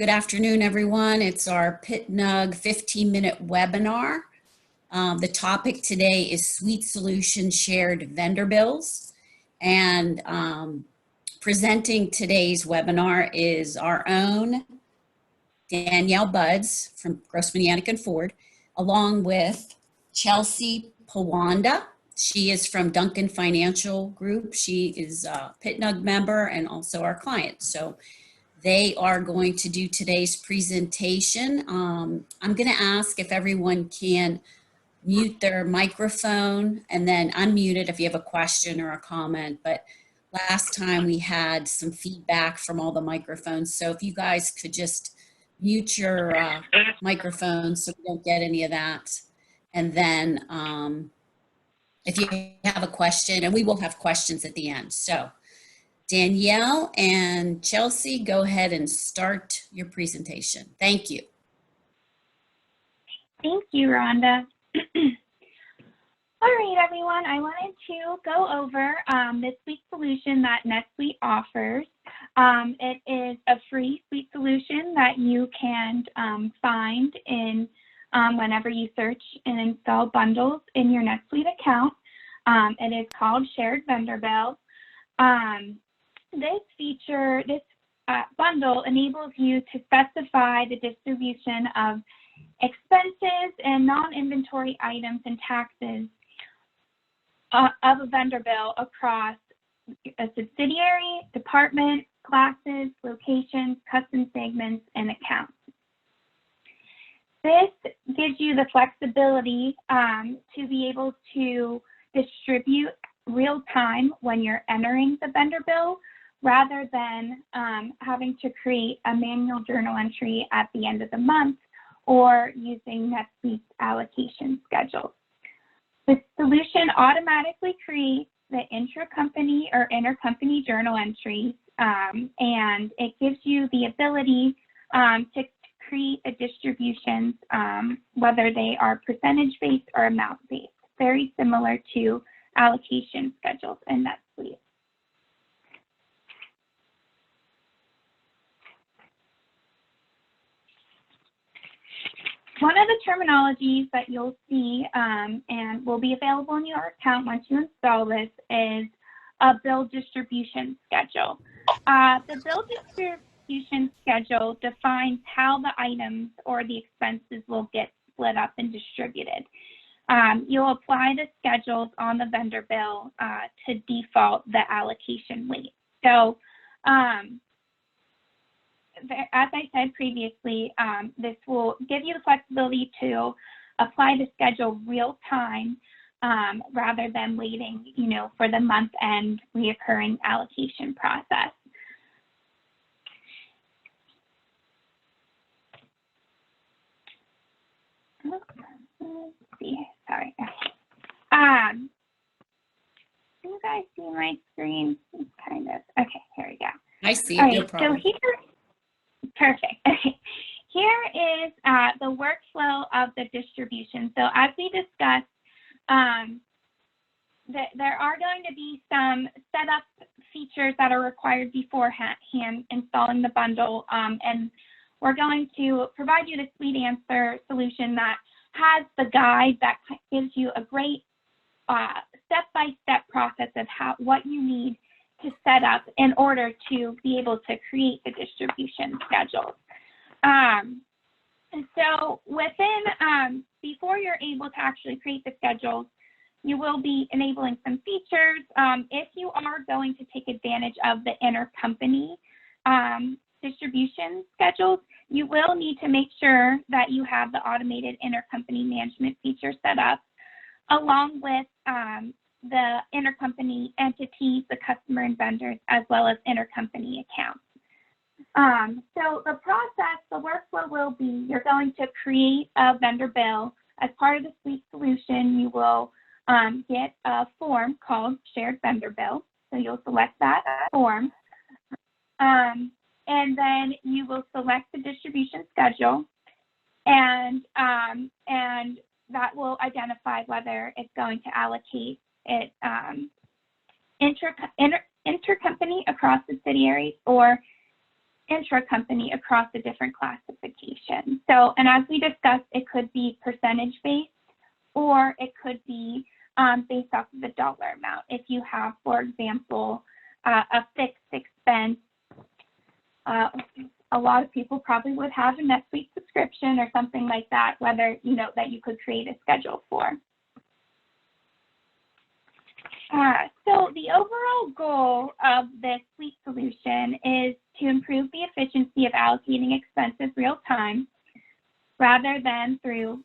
Good afternoon, everyone. It's our PittNUG 15-minute webinar. The topic today is SuiteSolutions shared vendor bills. And presenting today's webinar is our own Danielle Buds from Grossman, Yannick & Ford, along with Chelsea Pawanda. She is from Duncan Financial Group. She is a PittNUG member and also our client. So they are going to do today's presentation. I'm going to ask if everyone can mute their microphone and then unmute it if you have a question or a comment. But last time we had some feedback from all the microphones. So if you guys could just mute your microphones so we don't get any of that. And then if you have a question, and we will have questions at the end. So Danielle and Chelsea, go ahead and start your presentation. Thank you. Thank you, Rhonda. All right, everyone, I wanted to go over this suite solution that NetSuite offers. It is a free suite solution that you can find in whenever you search and install bundles in your NetSuite account. It is called Shared Vendor Bill. This feature, this bundle enables you to specify the distribution of expenses and non-inventory items and taxes of a vendor bill across a subsidiary, department, classes, locations, custom segments, and accounts. This gives you the flexibility to be able to distribute real time when you're entering the vendor bill, rather than having to create a manual journal entry at the end of the month or using NetSuite's allocation schedule. The solution automatically creates the intracompany or intercompany journal entries, and it gives you the ability to create the distributions, whether they are percentage-based or amount-based, very similar to allocation schedules in NetSuite. One of the terminologies that you'll see and will be available in your account once you install this is a bill distribution schedule. The bill distribution schedule defines how the items or the expenses will get split up and distributed. You'll apply the schedules on the vendor bill to default the allocation weight. So, as I said previously, this will give you the flexibility to apply the schedule real time rather than waiting, for the month-end reoccurring allocation process. Let's see, sorry. Can you guys see my screen? It's kind of, okay, here we go. I see it, All right, no problem. so here, perfect. Okay. Here is the workflow of the distribution. So as we discussed, there are going to be some setup features that are required beforehand installing the bundle, and we're going to provide you the SuiteAnswer solution that has the guide that gives you a great step-by-step process of what you need to set up in order to be able to create the distribution schedules. So within, before you're able to actually create the schedules, you will be enabling some features. If you are going to take advantage of the intercompany distribution schedules, you will need to make sure that you have the automated intercompany management feature set up, along with the intercompany entities, the customer and vendors, as well as intercompany accounts. So the process, the workflow will be, you're going to create a vendor bill. As part of the suite solution, you will get a form called Shared Vendor Bill. So you'll select that form. And then you will select the distribution schedule, and that will identify whether it's going to allocate it intercompany across subsidiaries or intra-company across the different classifications. So, and as we discussed, it could be percentage-based, or it could be based off of the dollar amount. If you have, for example, a fixed expense, a lot of people probably would have a NetSuite subscription or something like that, whether, you know, that you could create a schedule for. So the overall goal of this suite solution is to improve the efficiency of allocating expenses real time, rather than through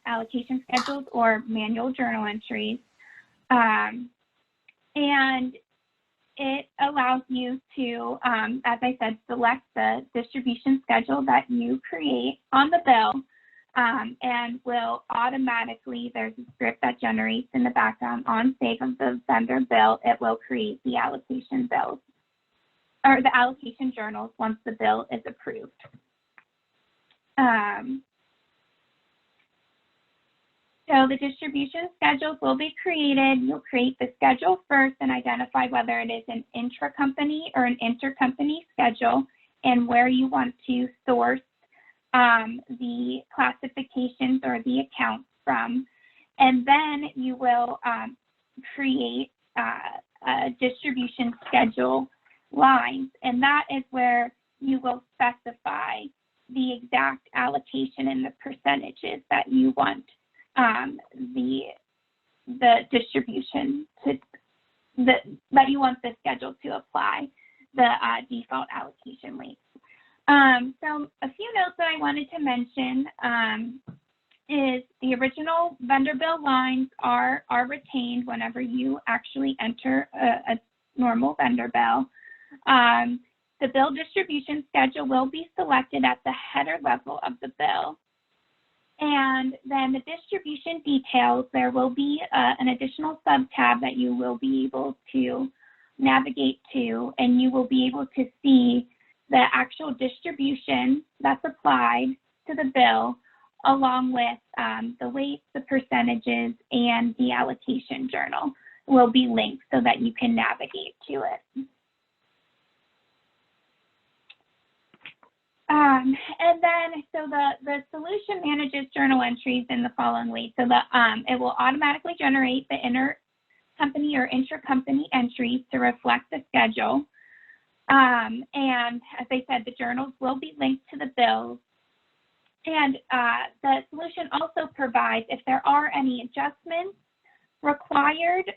allocation schedules or manual journal entries. And it allows you to, as I said, select the distribution schedule that you create on the bill, and will automatically, there's a script that generates in the background on save of the vendor bill. It will create the allocation bills, or the allocation journals, once the bill is approved. So the distribution schedules will be created. You'll create the schedule first and identify whether it is an intra-company or an intercompany schedule, and where you want to source the classifications or the accounts from. And then you will create a distribution schedule lines, and that is where you will specify the exact allocation and the percentages that you want the distribution to, that you want the schedule to apply the default allocation rates. So a few notes that I wanted to mention is the original vendor bill lines are retained whenever you actually enter a normal vendor bill. The bill distribution schedule will be selected at the header level of the bill. And then the distribution details, there will be an additional sub-tab that you will be able to navigate to, and you will be able to see the actual distribution that's applied to the bill, along with the weights, the percentages, and the allocation journal will be linked so that you can navigate to it. And then, so the solution manages journal entries in the following ways. So it will automatically generate the intercompany or intracompany entries to reflect the schedule. And as I said, the journals will be linked to the bills. And the solution also provides, if there are any adjustments required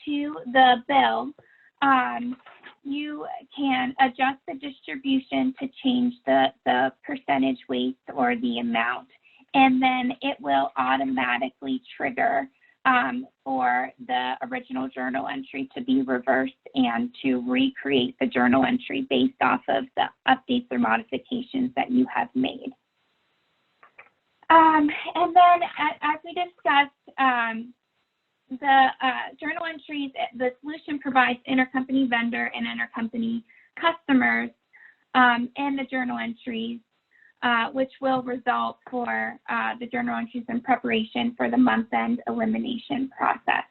to the bill, you can adjust the distribution to change the percentage weights or the amount, and then it will automatically trigger for the original journal entry to be reversed and to recreate the journal entry based off of the updates or modifications that you have made. And then, as we discussed, the journal entries, the solution provides intercompany vendor and intercompany customers in the journal entries, which will result for the journal entries in preparation for the month-end elimination process.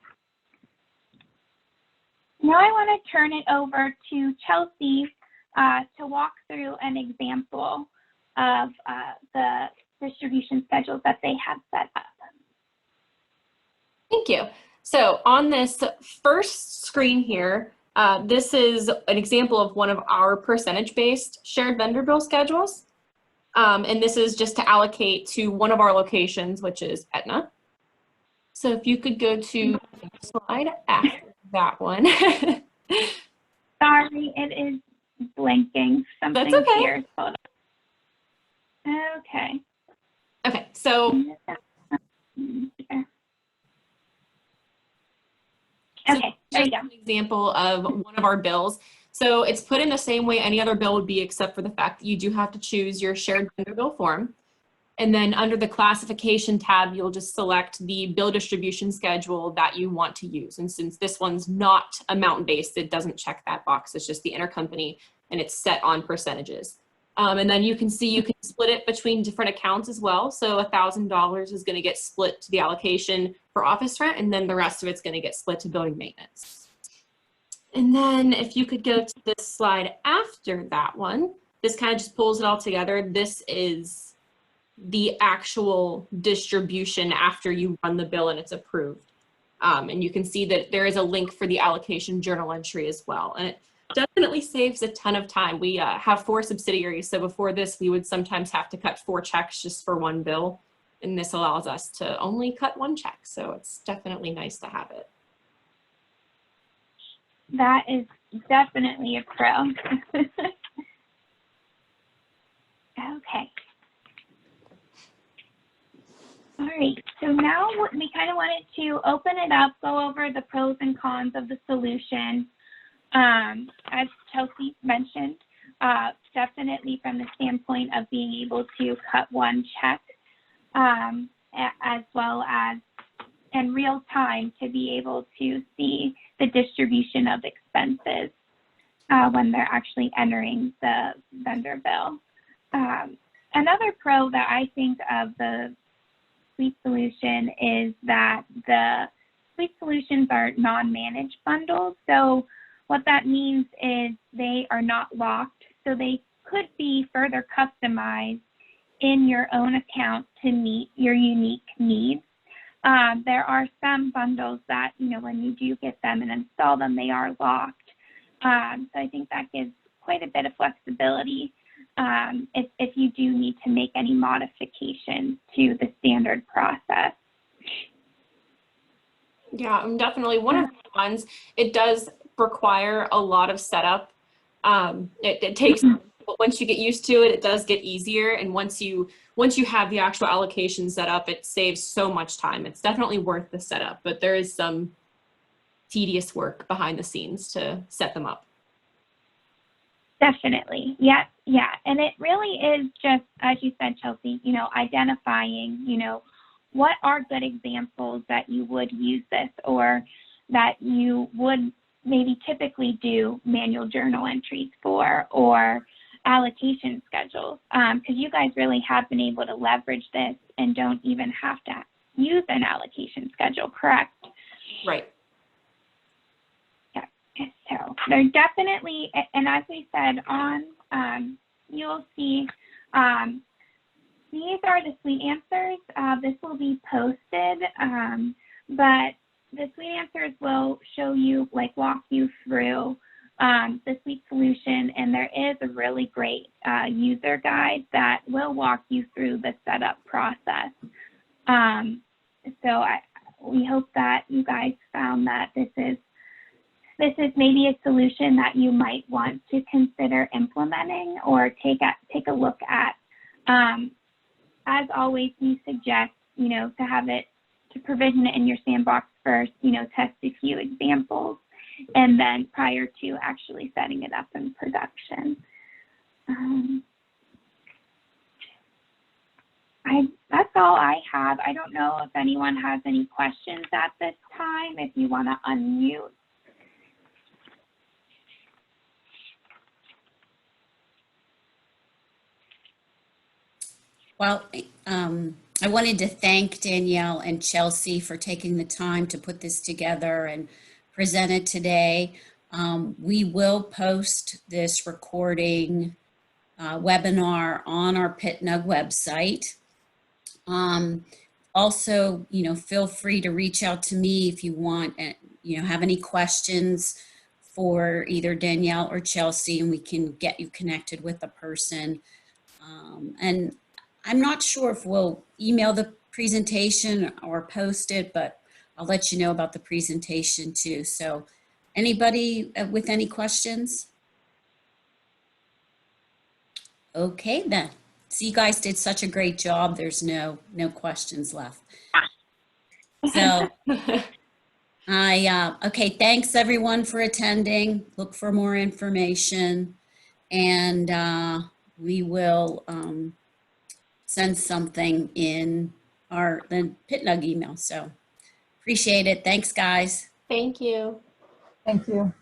Now I want to turn it over to Chelsea to walk through an example of the distribution schedules that they have set up. Thank you. So on this first screen here, this is an example of one of our percentage-based shared vendor bill schedules. And this is just to allocate to one of our locations, which is PittNUG. So if you could go to the slide after that one. Sorry, it is blinking. Something That's okay. here. Hold on. Okay. Okay, so okay, there you go. An example of one of our bills. So it's put in the same way any other bill would be, except for the fact that you do have to choose your shared vendor bill form. And then under the classification tab, you'll just select the bill distribution schedule that you want to use. And since this one's not amount-based, it doesn't check that box. It's just the intercompany, and it's set on percentages. And then you can see you can split it between different accounts as well. So $1,000 is going to get split to the allocation for office rent, and then the rest of it's going to get split to building maintenance. And then if you could go to this slide after that one, This kind of just pulls it all together. This is the actual distribution after you run the bill and it's approved. And you can see that there is a link for the allocation journal entry as well. And it definitely saves a ton of time. We have 4 subsidiaries. So before this, we would sometimes have to cut 4 checks just for one bill. And this allows us to only cut 1 check. So it's definitely nice to have it. That is definitely a pro. Okay. All right, so now we kind of wanted to open it up, go over the pros and cons of the solution. As Chelsea mentioned, definitely from the standpoint of being able to cut 1 check, as well as in real time to be able to see the distribution of expenses when they're actually entering the vendor bill. Another pro that I think of the SuiteSolution is that the SuiteSolutions are non-managed bundles. So what that means is they are not locked. So they could be further customized in your own account to meet your unique needs. There are some bundles that, you know, when you do get them and install them, they are locked. So I think that gives quite a bit of flexibility if you do need to make any modifications to the standard process. Yeah, definitely. One of the ones, it does require a lot of setup. It takes, but once you get used to it, it does get easier. And once you have the actual allocation set up, it saves so much time. It's definitely worth the setup, but there is some tedious work behind the scenes to set them up. Definitely. Yeah. And it really is just, as you said, Chelsea, you know, identifying, you know, what are good examples that you would use this, or that you would maybe typically do manual journal entries for, or allocation schedules, because you guys really have been able to leverage this and don't even have to use an allocation schedule, correct? Right. So they're definitely, and as we said on, you'll see, these are the Suite answers. This will be posted, but the Suite answers will show you, like, walk you through the SuiteSolution, and there is a really great user guide that will walk you through the setup process. So we hope that you guys found that this is maybe a solution that you might want to consider implementing or take a look at. As always, we suggest, you know, to provision it in your sandbox first, you know, test a few examples, and then prior to actually setting it up in production. That's all I have. I don't know if anyone has any questions at this time, if you want to unmute. Well, I wanted to thank Danielle and Chelsea for taking the time to put this together and present it today. We will post this recording webinar on our PittNUG website. Also, you know, feel free to reach out to me if you want, you know, have any questions for either Danielle or Chelsea, and we can get you connected with a person. And I'm not sure if we'll email the presentation or post it, but I'll let you know about the presentation too. So anybody with any questions? Okay then. So you guys did such a great job. There's no questions left. So okay, thanks everyone for attending. Look for more information, and we will send something in the PittNUG email. So appreciate it. Thanks, guys. Thank you. Thank you.